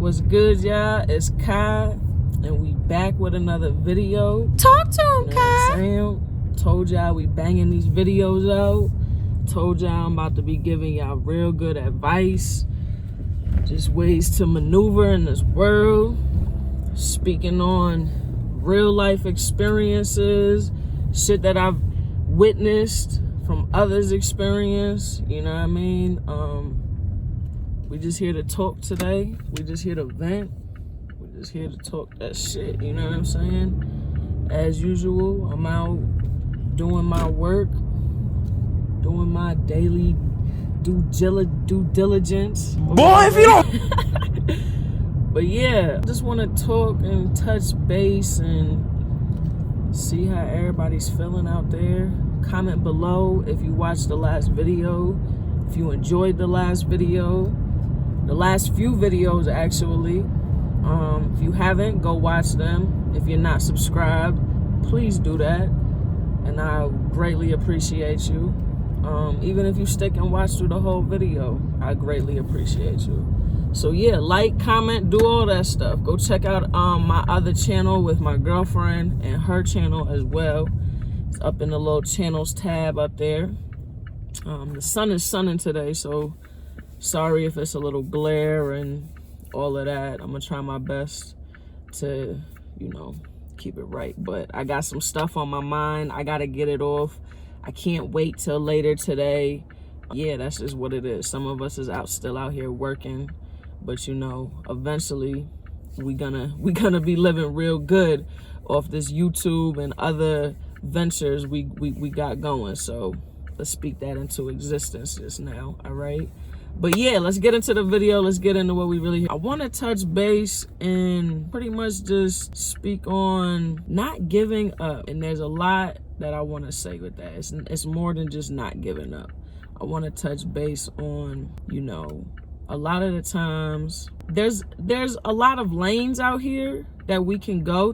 What's good, y'all? It's Kai, and we back with another video. Talk to him, Kai. You know what I'm saying? Told y'all we banging these videos out. Told y'all I'm about to be giving y'all real good advice. Just ways to maneuver in this world. Speaking on real life experiences. Shit that I've witnessed from others' experience. You know what I mean? We just here to talk today. We just here to vent. We just here to talk that shit. You know what I'm saying? As usual, I'm out doing my work, doing my daily due diligence. Boy, if you don't. But yeah, I just want to talk and touch base and see how everybody's feeling out there. Comment below if you watched the last video, if you enjoyed the last video. The last few videos, actually. If you haven't, go watch them. If you're not subscribed, please do that. And I greatly appreciate you. Even if you stick and watch through the whole video, I greatly appreciate you. So yeah, like, comment, do all that stuff. Go check out my other channel with my girlfriend and her channel as well. It's up in the little channels tab up there. The sun is sunning today, so sorry if it's a little glare and all of that. I'm gonna try my best to, you know, keep it right. But I got some stuff on my mind. I gotta get it off. I can't wait till later today. Yeah, that's just what it is. Some of us is still out here working, but you know, eventually we gonna be living real good off this YouTube and other ventures we got going. So let's speak that into existence just now. All right. But yeah, let's get into the video. Let's get into what we really... I want to touch base and pretty much just speak on not giving up. And there's a lot that I want to say with that. It's more than just not giving up. I want to touch base on, you know, a lot of the times there's a lot of lanes out here that we can go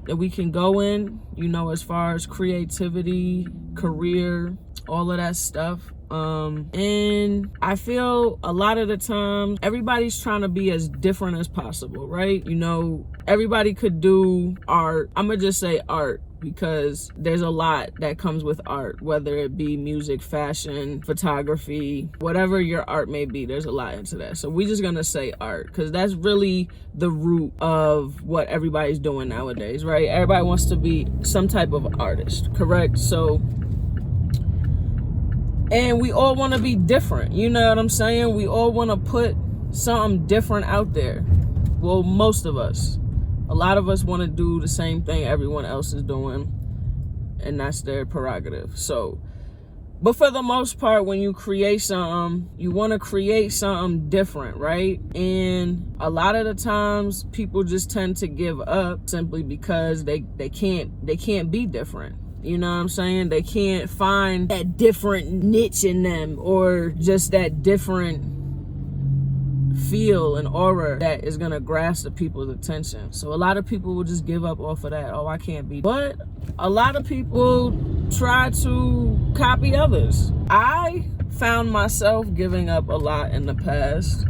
in, you know, as far as creativity, career, all of that stuff. And I feel a lot of the time everybody's trying to be as different as possible, right? You know, everybody could do art. I'm gonna just say art because there's a lot that comes with art, whether it be music, fashion, photography, whatever your art may be, there's a lot into that. So we're just gonna say art because that's really the root of what everybody's doing nowadays, right? Everybody wants to be some type of artist, correct? So, and we all want to be different, you know what I'm saying? We all want to put something different out there. Well, most of us. A lot of us want to do the same thing everyone else is doing, and that's their prerogative. So, but for the most part, when you create something, you want to create something different, right? And a lot of the times, people just tend to give up simply because they can't be different. You know what I'm saying? They can't find that different niche in them or just that different feel and aura that is going to grasp the people's attention. So a lot of people will just give up off of that. Oh, I can't be. But a lot of people try to copy others. I found myself giving up a lot in the past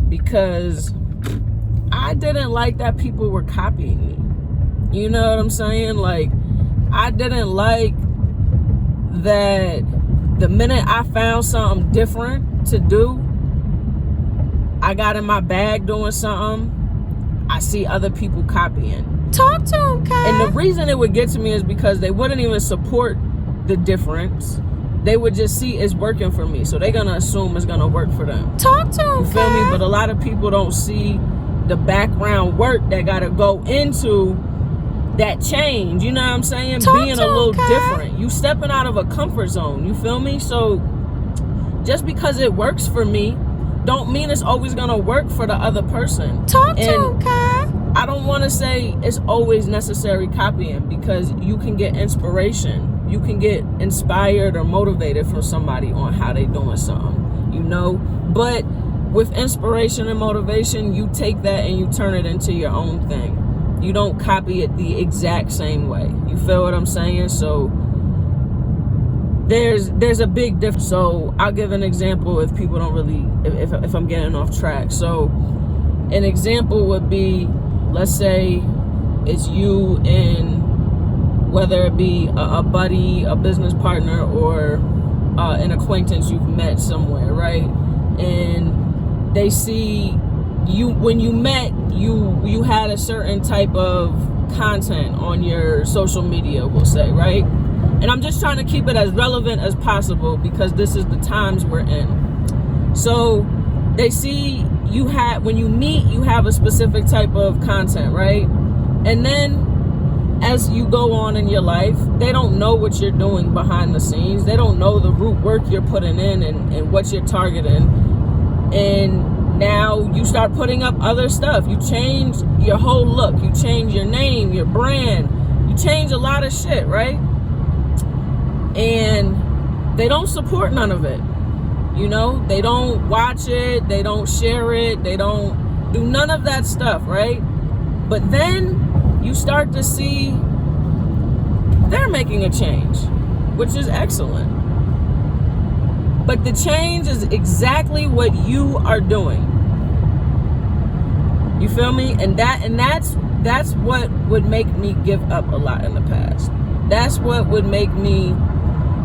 because I didn't like that people were copying me. You know what I'm saying? Like, I didn't like that the minute I found something different to do, I got in my bag doing something, I see other people copying. Talk to him, Kai. And the reason it would get to me is because they wouldn't even support the difference. They would just see it's working for me. So they're going to assume it's going to work for them. Talk to him, You feel Kai. me? But a lot of people don't see the background work that got to go into that change, you know what I'm saying? Being a little different. You stepping out of a comfort zone, you feel me? So just because it works for me don't mean it's always gonna work for the other person. Talk to him, Kai. I don't want to say it's always necessary copying because you can get inspiration. You can get inspired or motivated from somebody on how they doing something, you know? But with inspiration and motivation, you take that and you turn it into your own thing. You don't copy it the exact same way. You feel what I'm saying? So there's a big difference. So I'll give an example if people don't really, if I'm getting off track. So An example would be, let's say it's you and whether it be a buddy, a business partner, or an acquaintance you've met somewhere, right? And they see you, when you met, you had a certain type of content on your social media, we'll say, right? And I'm just trying to keep it as relevant as possible because this is the times we're in. So they see you had, when you meet, you have a specific type of content, right? And then as you go on in your life, they don't know what you're doing behind the scenes. They don't know the root work you're putting in and what you're targeting. And now you start putting up other stuff. You change your whole look. You change your name, your brand. You change a lot of shit, right? And they don't support none of it. You know, they don't watch it. They don't share it. They don't do none of that stuff, right? But then you start to see they're making a change, which is excellent. But the change is exactly what you are doing. You feel me? And that's what would make me give up a lot in the past. That's what would make me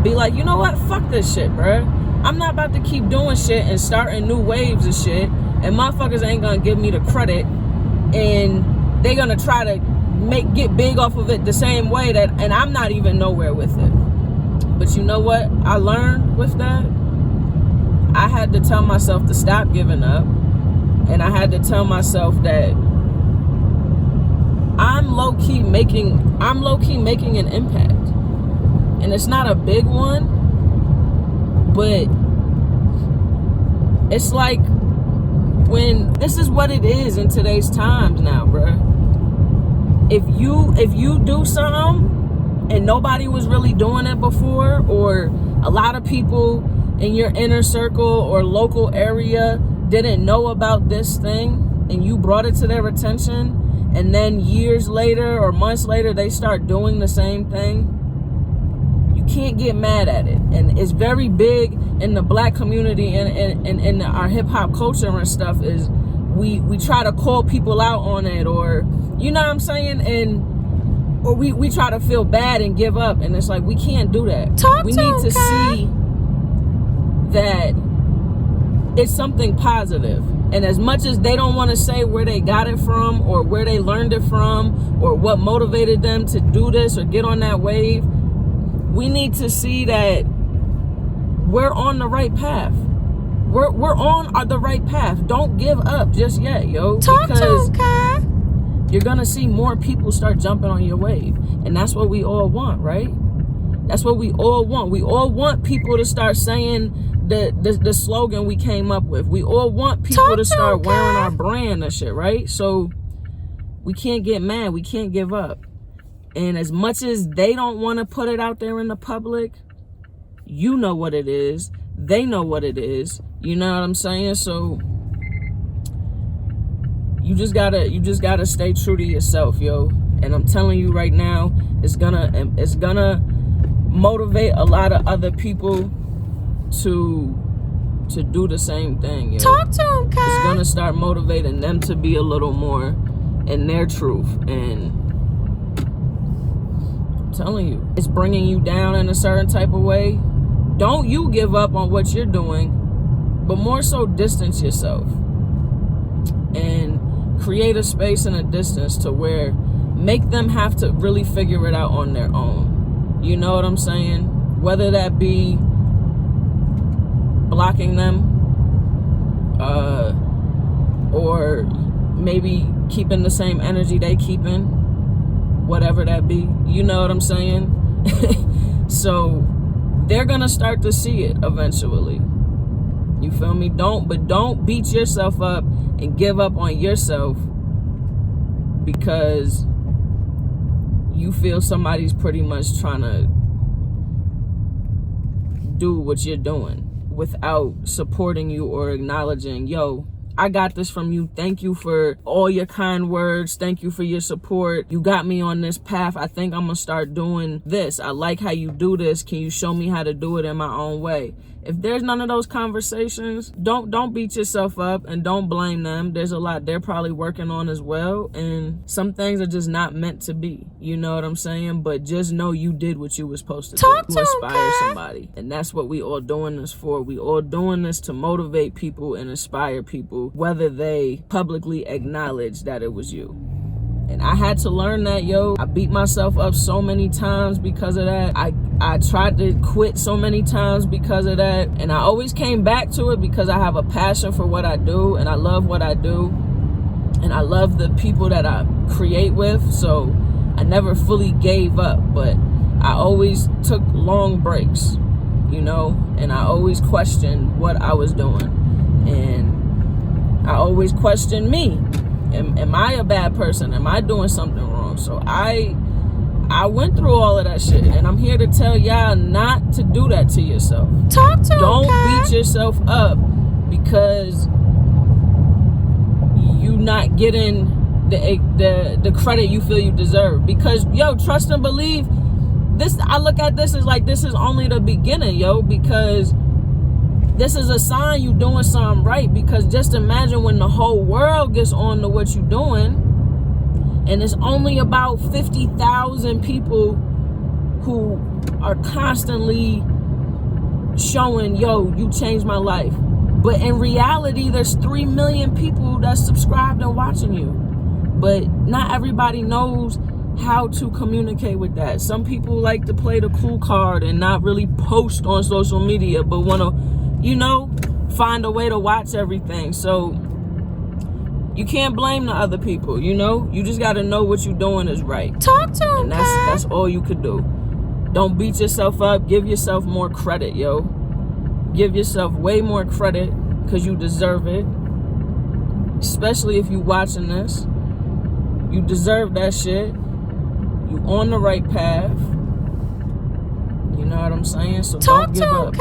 be like, you know what? Fuck this shit, bruh. I'm not about to keep doing shit and starting new waves of shit, and motherfuckers ain't gonna give me the credit, and they gonna try to get big off of it the same way that, and I'm not even nowhere with it. But you know what I learned with that? I had to tell myself to stop giving up, and I had to tell myself that I'm low-key making an impact. And it's not a big one, but it's like, when this is what it is in today's times now, bruh. If you do something and nobody was really doing it before, or a lot of people in your inner circle or local area didn't know about this thing, and you brought it to their attention, and then years later or months later they start doing the same thing, you can't get mad at it. And it's very big in the black community and in our hip-hop culture and stuff, is we try to call people out on it, or you know what I'm saying, and or we try to feel bad and give up, and it's like, we can't do that. We need to see that it's something positive. And as much as they don't want to say where they got it from, or where they learned it from, or what motivated them to do this or get on that wave, we need to see that we're on the right path. We're on the right path. Don't give up just yet, yo. Because you're gonna see more people start jumping on your wave, and that's what we all want, right? That's what we all want. We all want people to start saying the slogan we came up with. We all want people to start wearing our brand and shit, right? So we can't get mad. We can't give up. And as much as they don't want to put it out there in the public, you know what it is. They know what it is. You know what I'm saying? So you just gotta stay true to yourself, yo. And I'm telling you right now, it's gonna motivate a lot of other people to do the same thing, yo. Talk to him, Kai. It's gonna start motivating them to be a little more in their truth. And I'm telling you, it's bringing you down in a certain type of way. Don't you give up on what you're doing, but more so distance yourself and create a space and a distance to where make them have to really figure it out on their own. You know what I'm saying? Whether that be blocking them, or maybe keeping the same energy they keeping, whatever that be. You know what I'm saying? So they're gonna start to see it eventually. You feel me? Don't beat yourself up and give up on yourself because you feel somebody's pretty much trying to do what you're doing without supporting you or acknowledging, yo, I got this from you. Thank you for all your kind words. Thank you for your support. You got me on this path. I think I'm gonna start doing this. I like how you do this. Can you show me how to do it in my own way? if there's none of those conversations, don't beat yourself up and don't blame them. There's a lot they're probably working on as well, and some things are just not meant to be. You know what I'm saying? But just know you did what you were supposed to do to inspire somebody. And that's what we all doing this for. We all doing this to motivate people and inspire people, whether they publicly acknowledge that it was you. And I had to learn that, yo. I beat myself up so many times because of that. I tried to quit so many times because of that. And I always came back to it because I have a passion for what I do, and I love what I do. And I love the people that I create with. So I never fully gave up, but I always took long breaks, you know, and I always questioned what I was doing. And I always questioned me. Am I a bad person? Am I doing something wrong? So I went through all of that shit, and I'm here to tell y'all not to do that to yourself. Don't beat yourself up because you not getting the credit you feel you deserve. Because, yo, trust and believe, this, I look at this as like this is only the beginning, yo, because this is a sign you doing something right. Because just imagine when the whole world gets on to what you doing, and it's only about 50,000 people who are constantly showing, yo, you changed my life. But in reality, there's 3 million people that subscribed and watching you. But not everybody knows how to communicate with that. Some people like to play the cool card and not really post on social media, but want to, you know, find a way to watch everything. So you can't blame the other people, you know? You just got to know what you're doing is right. Talk to him, and that's all you could do. Don't beat yourself up. Give yourself more credit, yo. Give yourself way more credit because you deserve it. Especially if you watching this. You deserve that shit. You on the right path. You know what I'm saying? So don't give up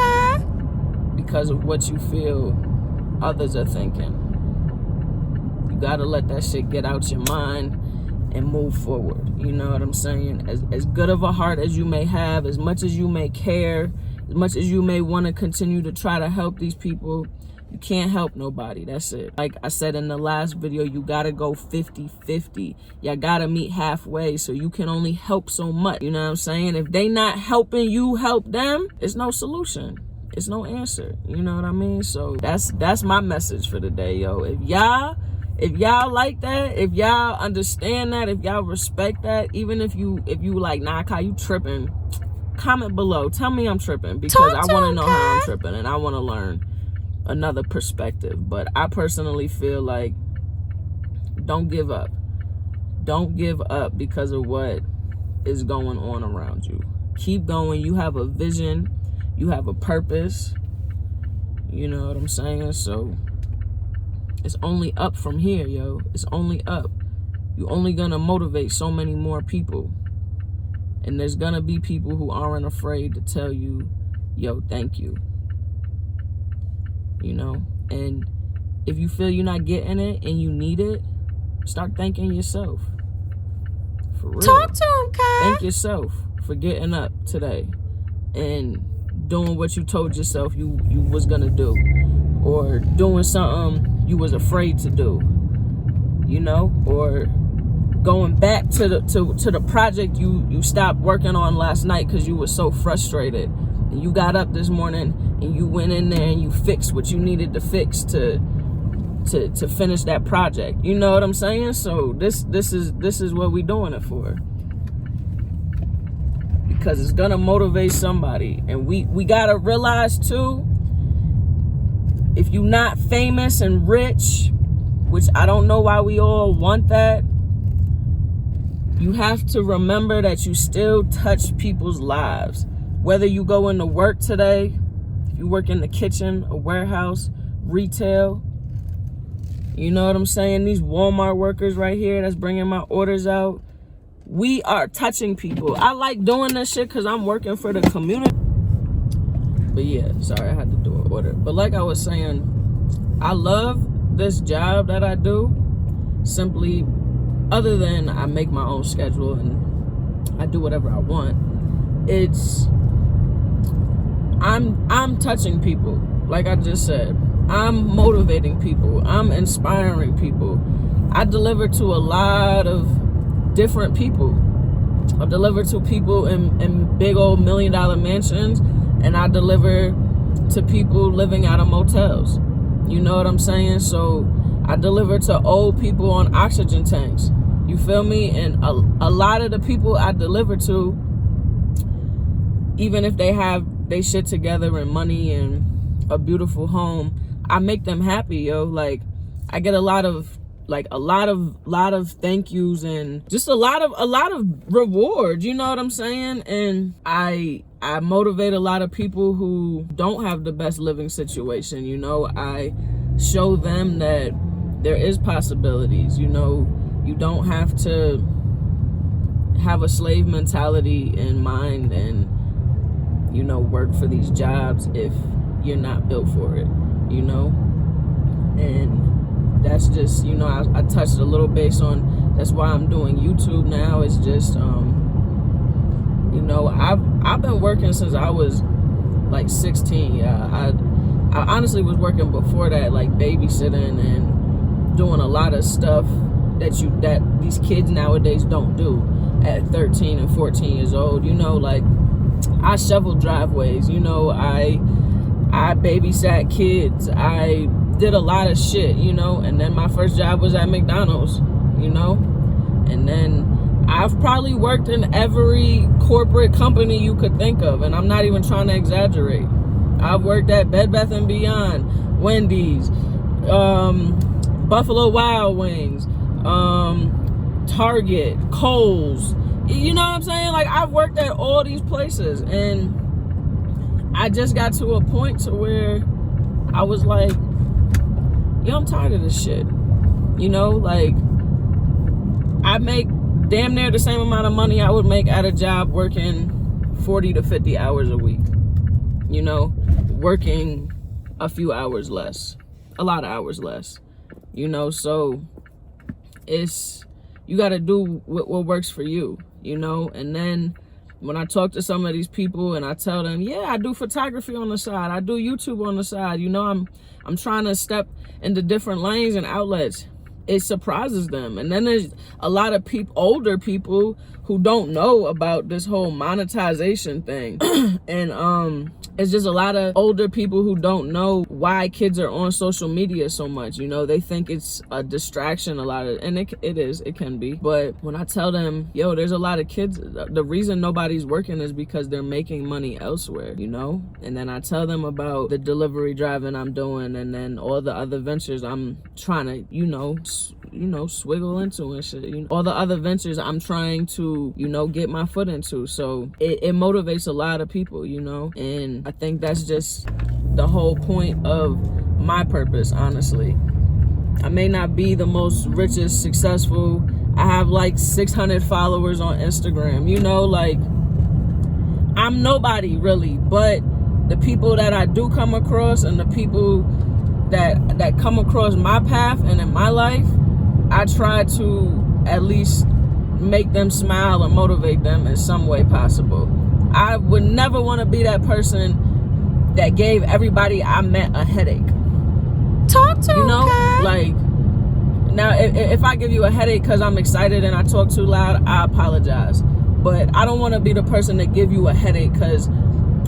because of what you feel others are thinking. You gotta let that shit get out your mind and move forward. You know what I'm saying? As good of a heart as you may have, as much as you may care, as much as you may want to continue to try to help these people, you can't help nobody. That's it. Like I said in the last video, you gotta go 50-50. You gotta meet halfway, so you can only help so much. You know what I'm saying? If they not helping you help them, it's no solution. It's no answer. You know what I mean? So that's my message for the day, yo. If y'all like that, if y'all understand that, if y'all respect that, even if you like, nah, Kai, you tripping, comment below. Tell me I'm tripping, because I want to know how I'm tripping, and I want to learn another perspective. But I personally feel like don't give up. Don't give up because of what is going on around you. Keep going. You have a vision. You have a purpose. You know what I'm saying? So it's only up from here, yo. It's only up. You're only gonna motivate so many more people. And there's gonna be people who aren't afraid to tell you, yo, thank you. You know? And if you feel you're not getting it and you need it, start thanking yourself. For real. Talk to him, Kai. Thank yourself for getting up today and doing what you told yourself you was gonna do, or doing something you was afraid to do, you know, or going back to the project you stopped working on last night because you were so frustrated, and you got up this morning and you went in there and you fixed what you needed to fix to finish that project. You know what I'm saying? So this is what we doing it for, because it's gonna motivate somebody. And we gotta realize too, if you're not famous and rich, which I don't know why we all want that, you have to remember that you still touch people's lives. Whether you go into work today, if you work in the kitchen, a warehouse, retail, you know what I'm saying? These Walmart workers right here that's bringing my orders out, we are touching people. I like doing this shit because I'm working for the community. But yeah, sorry, I had to do an order. But like I was saying, I love this job that I do. Simply, other than I make my own schedule and I do whatever I want, I'm touching people, like I just said. I'm motivating people. I'm inspiring people. I deliver to a lot of different people. I deliver to people in big old $1 million mansions, and I deliver to people living out of motels. You know what I'm saying? So I deliver to old people on oxygen tanks. You feel me? And a lot of the people I deliver to, even if they have they shit together and money and a beautiful home, I make them happy, yo. Like, I get a lot of thank yous and just a lot of reward, you know what I'm saying? And I motivate a lot of people who don't have the best living situation, you know. I show them that there is possibilities, you know. You don't have to have a slave mentality in mind and, you know, work for these jobs if you're not built for it, you know. And that's just, you know, I touched a little base on, that's why I'm doing YouTube now. It's just, you know, I've been working since I was like 16. Yeah, I honestly was working before that, like babysitting and doing a lot of stuff that these kids nowadays don't do at 13 and 14 years old. You know, like, I shoveled driveways, you know, I babysat kids, I did a lot of shit, you know. And then my first job was at McDonald's, you know. And then I've probably worked in every corporate company you could think of, and I'm not even trying to exaggerate. I've worked at Bed Bath & Beyond, Wendy's, Buffalo Wild Wings, Target, Kohl's. You know what I'm saying? Like, I've worked at all these places, and I just got to a point to where I was like, yo, I'm tired of this shit. You know, like, I make damn near the same amount of money I would make at a job working 40 to 50 hours a week. You know, working a few hours less, a lot of hours less, you know. So it's, you got to do what works for you, you know. And then when I talk to some of these people and I tell them, yeah, I do photography on the side, I do YouTube on the side, you know, I'm trying to step into different lanes and outlets, it surprises them. And then there's a lot of older people who don't know about this whole monetization thing. And it's just a lot of older people who don't know why kids are on social media so much. You know, they think it's a distraction, a lot of, and it can be. But when I tell them, yo, there's a lot of kids, the reason nobody's working is because they're making money elsewhere, you know. And then I tell them about the delivery driving I'm doing, and then all the other ventures I'm trying to, you know, swiggle into and shit. You know, all the other ventures I'm trying to, you know, get my foot into. So it motivates a lot of people, you know. And I think that's just the whole point of my purpose, honestly. I may not be the most richest, successful. I have like 600 followers on Instagram, you know, like, I'm nobody really, but the people that I do come across and the people that come across my path and in my life, I try to at least make them smile and motivate them in some way possible. I would never want to be that person that gave everybody I met a headache. Talk to you know, him, like, now if I give you a headache because I'm excited and I talk too loud, I apologize. But I don't want to be the person that give you a headache because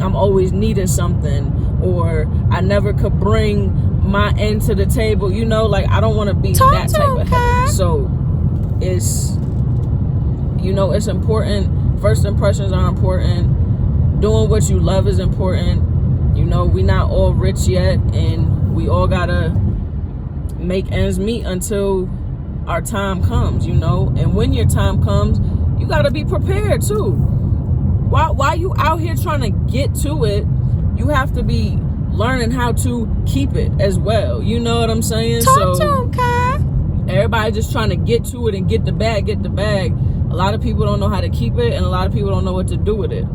I'm always needing something, or I never could bring my end to the table. You know, like, I don't want to be that type of headache. So it's, you know, it's important. First impressions are important. Doing what you love is important. You know, we not all rich yet, and we all gotta make ends meet until our time comes, you know. And when your time comes, you gotta be prepared too. While you out here trying to get to it, you have to be learning how to keep it as well. You know what I'm saying? Talk to him, Kai. Everybody just trying to get to it and get the bag. A lot of people don't know how to keep it, and a lot of people don't know what to do with it.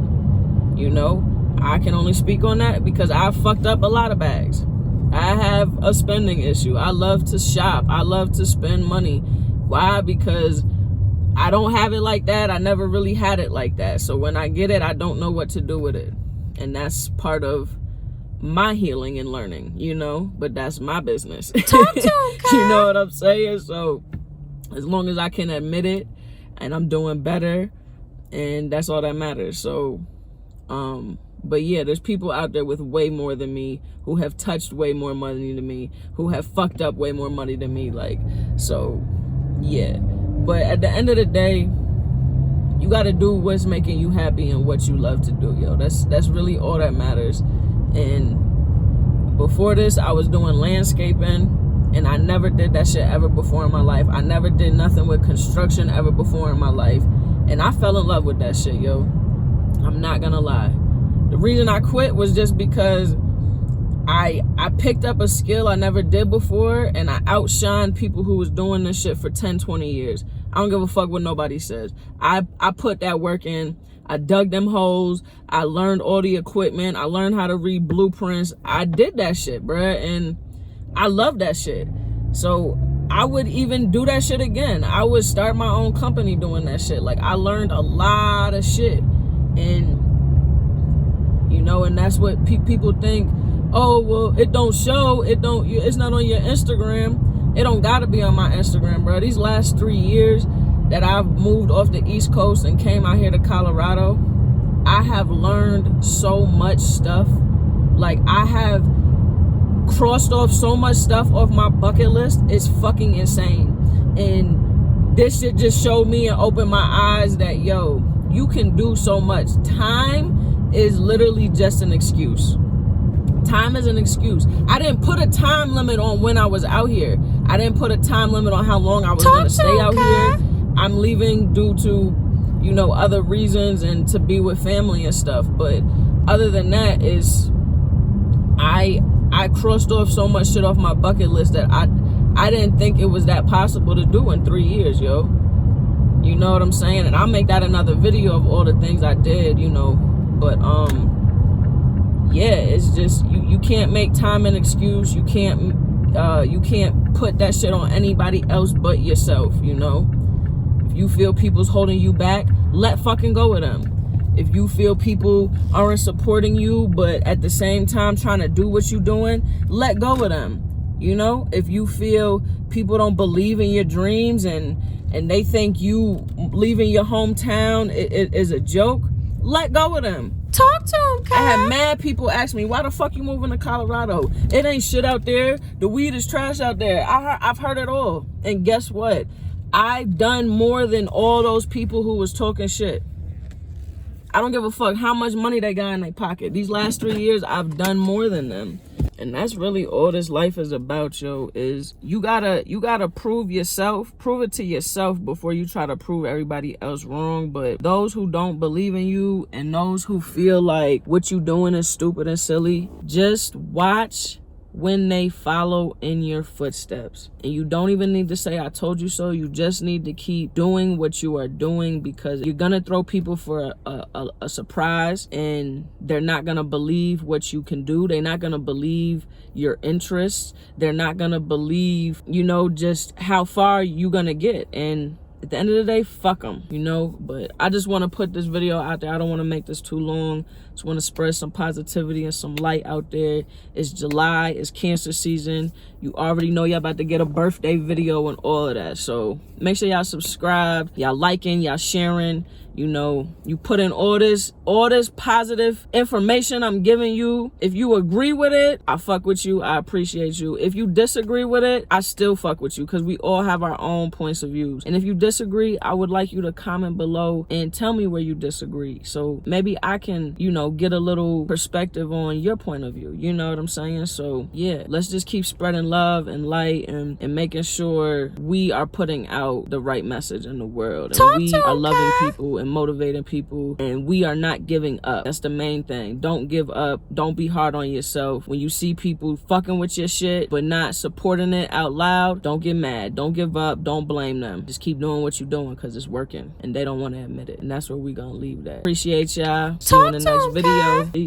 You know, I can only speak on that because I fucked up a lot of bags. I have a spending issue. I love to shop. I love to spend money. Why? Because I don't have it like that. I never really had it like that. So when I get it, I don't know what to do with it. And that's part of my healing and learning, you know, but that's my business. Talk to him, Kai. You know what I'm saying? So as long as I can admit it and I'm doing better, and that's all that matters. So but yeah, there's people out there with way more than me, who have touched way more money than me, who have fucked up way more money than me. Like, so yeah. But at the end of the day, you got to do what's making you happy and what you love to do, yo. That's really all that matters. And before this, I was doing landscaping, and I never did that shit ever before in my life. I never did nothing with construction ever before in my life. And I fell in love with that shit, yo. I'm not gonna lie. The reason I quit was just because I picked up a skill I never did before, and I outshined people who was doing this shit for 10, 20 years. I don't give a fuck what nobody says. I put that work in. I dug them holes. I learned all the equipment. I learned how to read blueprints. I did that shit, bruh, and I love that shit. So I would even do that shit again. I would start my own company doing that shit. Like, I learned a lot of shit. And you know, and that's what people think. Oh, well, it don't show. It's not on your Instagram. It don't gotta be on my Instagram, bro. These last 3 years that I've moved off the East Coast and came out here to Colorado, I have learned so much stuff. Like, I have crossed off so much stuff off my bucket list. It's fucking insane. And this shit just showed me and opened my eyes that, yo, you can do so much. Time is literally just an excuse. Time is an excuse. I didn't put a time limit on when I was out here. I didn't put a time limit on how long I was going to stay out here. I'm leaving due to, you know, other reasons and to be with family and stuff. But other than that, is I crossed off so much shit off my bucket list that I didn't think it was that possible to do in 3 years, yo. You know what I'm saying? And I'll make that another video of all the things I did, you know. But yeah, it's just you can't make time an excuse. You can't put that shit on anybody else but yourself, you know. If you feel people's holding you back, let fucking go of them. If you feel people aren't supporting you, but at the same time trying to do what you're doing, let go of them. You know, if you feel people don't believe in your dreams and they think you leaving your hometown is a joke, let go of them. Talk to him, Kai. I had mad people ask me, why the fuck you moving to Colorado? It ain't shit out there. The weed is trash out there. I've heard it all. And guess what? I've done more than all those people who was talking shit. I don't give a fuck how much money they got in their pocket. These last 3 years, I've done more than them. And that's really all this life is about, yo, is you gotta prove yourself, prove it to yourself before you try to prove everybody else wrong. But those who don't believe in you and those who feel like what you doing is stupid and silly, just watch when they follow in your footsteps. And you don't even need to say, I told you so. You just need to keep doing what you are doing, because you're gonna throw people for a surprise, and they're not gonna believe what you can do. They're not gonna believe your interests. They're not gonna believe, you know, just how far you gonna get. And at the end of the day, fuck them, you know. But I just want to put this video out there. I don't want to make this too long. Just want to spread some positivity and some light out there. It's July. It's cancer season. You already know y'all about to get a birthday video and all of that. So make sure y'all subscribe. Y'all liking. Y'all sharing. You know, you put in all this positive information I'm giving you. If you agree with it, I fuck with you. I appreciate you. If you disagree with it, I still fuck with you, because we all have our own points of views. And if you disagree, I would like you to comment below and tell me where you disagree. So maybe I can, you know, get a little perspective on your point of view. You know what I'm saying? So yeah, let's just keep spreading love and light and making sure we are putting out the right message in the world. And we are loving people and motivating people, and we are not giving up. That's the main thing. Don't give up. Don't be hard on yourself. When you see people fucking with your shit but not supporting it out loud, don't get mad. Don't give up. Don't blame them. Just keep doing what you're doing, because it's working and they don't want to admit it. And that's where we gonna leave that. Appreciate y'all. See you in the next video. Peace.